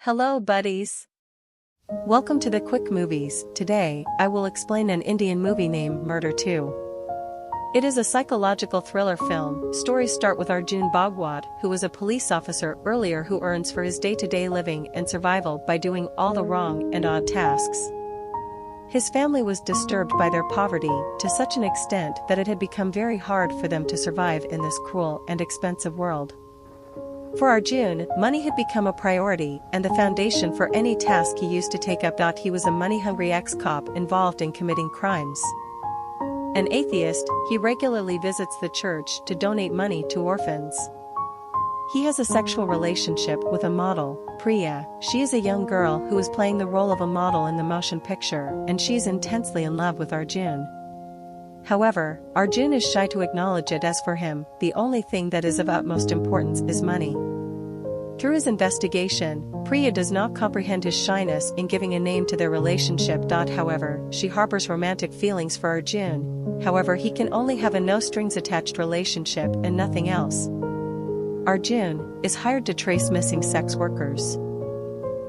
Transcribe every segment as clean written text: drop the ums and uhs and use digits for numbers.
Hello buddies! Welcome to the Quick Movies. Today, I will explain an Indian movie named Murder 2. It is a psychological thriller film. Stories start with Arjun Bhagwat, who was a police officer earlier who earns for his day-to-day living and survival by doing all the wrong and odd tasks. His family was disturbed by their poverty to such an extent that it had become very hard for them to survive in this cruel and expensive world. For Arjun, money had become a priority and the foundation for any task he used to take up. He was a money-hungry ex-cop involved in committing crimes. An atheist, he regularly visits the church to donate money to orphans. He has a sexual relationship with a model, Priya. She is a young girl who is playing the role of a model in the motion picture, and she is intensely in love with Arjun. However, Arjun is shy to acknowledge it, as for him, the only thing that is of utmost importance is money. Through his investigation, Priya does not comprehend his shyness in giving a name to their relationship. However, she harbors romantic feelings for Arjun. However, he can only have a no-strings-attached relationship and nothing else. Arjun is hired to trace missing sex workers.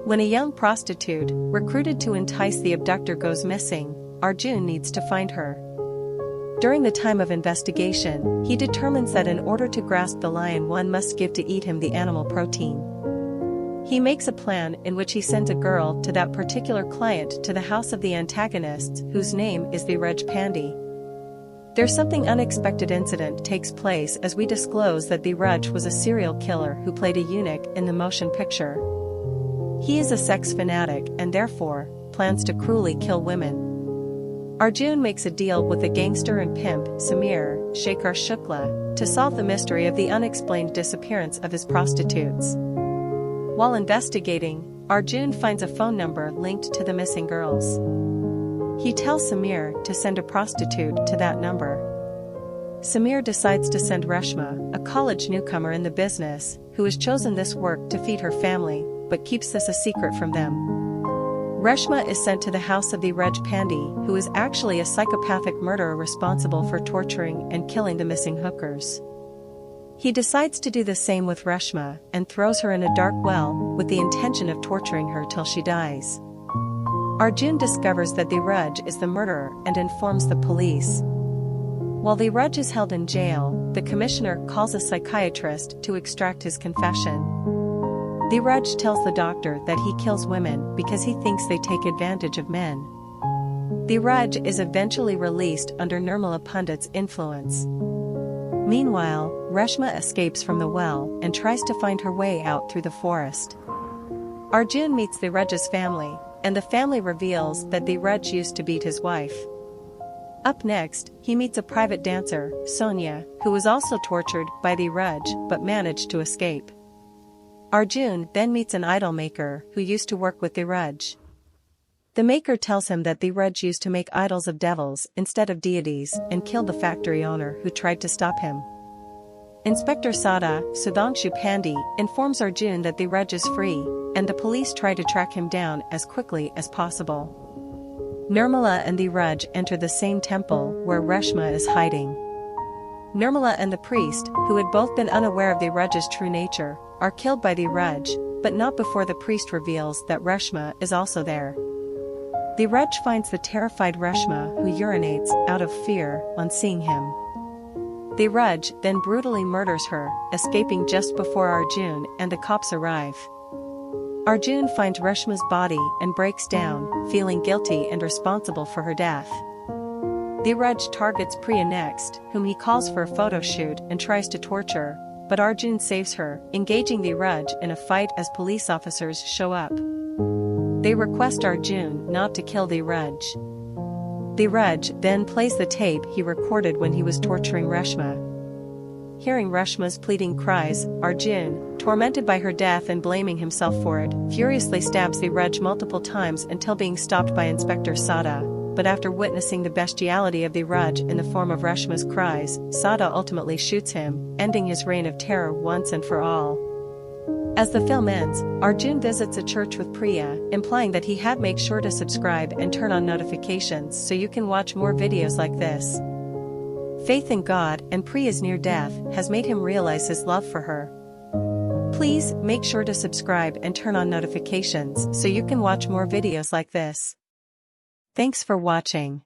When a young prostitute, recruited to entice the abductor, goes missing, Arjun needs to find her. During the time of investigation, he determines that in order to grasp the lion, one must give to eat him the animal protein. He makes a plan in which he sends a girl to that particular client to the house of the antagonists, whose name is the Raj Pandey. There's something unexpected incident takes place as we disclose that the Raj was a serial killer who played a eunuch in the motion picture. He is a sex fanatic and therefore plans to cruelly kill women. Arjun makes a deal with the gangster and pimp, Samir, Shekhar Shukla, to solve the mystery of the unexplained disappearance of his prostitutes. While investigating, Arjun finds a phone number linked to the missing girls. He tells Samir to send a prostitute to that number. Samir decides to send Reshma, a college newcomer in the business, who has chosen this work to feed her family, but keeps this a secret from them. Reshma is sent to the house of the Raj Pandey, who is actually a psychopathic murderer responsible for torturing and killing the missing hookers. He decides to do the same with Reshma and throws her in a dark well with the intention of torturing her till she dies. Arjun discovers that the Raj is the murderer and informs the police. While the Raj is held in jail, the commissioner calls a psychiatrist to extract his confession. The Raj tells the doctor that he kills women because he thinks they take advantage of men. The Raj is eventually released under Nirmala Pandit's influence. Meanwhile, Reshma escapes from the well and tries to find her way out through the forest. Arjun meets the Raj's family, and the family reveals that the Raj used to beat his wife. Up next, he meets a private dancer, Sonia, who was also tortured by the Raj but managed to escape. Arjun then meets an idol maker who used to work with the Raj. The maker tells him that the Raj used to make idols of devils instead of deities and killed the factory owner who tried to stop him. Inspector Sada, Sudhanshu Pandey, informs Arjun that the Raj is free, and the police try to track him down as quickly as possible. Nirmala and the Raj enter the same temple where Reshma is hiding. Nirmala and the priest, who had both been unaware of the Raj's true nature, are killed by the Raj, but not before the priest reveals that Reshma is also there. The Raj finds the terrified Reshma, who urinates out of fear on seeing him. The Raj then brutally murders her, escaping just before Arjun and the cops arrive. Arjun finds Reshma's body and breaks down, feeling guilty and responsible for her death. The Raj targets Priya next, whom he calls for a photo shoot and tries to torture, but Arjun saves her, engaging the Raj in a fight as police officers show up. They request Arjun not to kill the Raj. The Raj then plays the tape he recorded when he was torturing Reshma. Hearing Reshma's pleading cries, Arjun, tormented by her death and blaming himself for it, furiously stabs the Raj multiple times until being stopped by Inspector Sada. But after witnessing the bestiality of the Raj in the form of Reshma's cries, Sada ultimately shoots him, ending his reign of terror once and for all. As the film ends, Arjun visits a church with Priya, implying that he had make sure to subscribe and turn on notifications so you can watch more videos like this. Faith in God and Priya's near death has made him realize his love for her. Please make sure to subscribe and turn on notifications so you can watch more videos like this. Thanks for watching.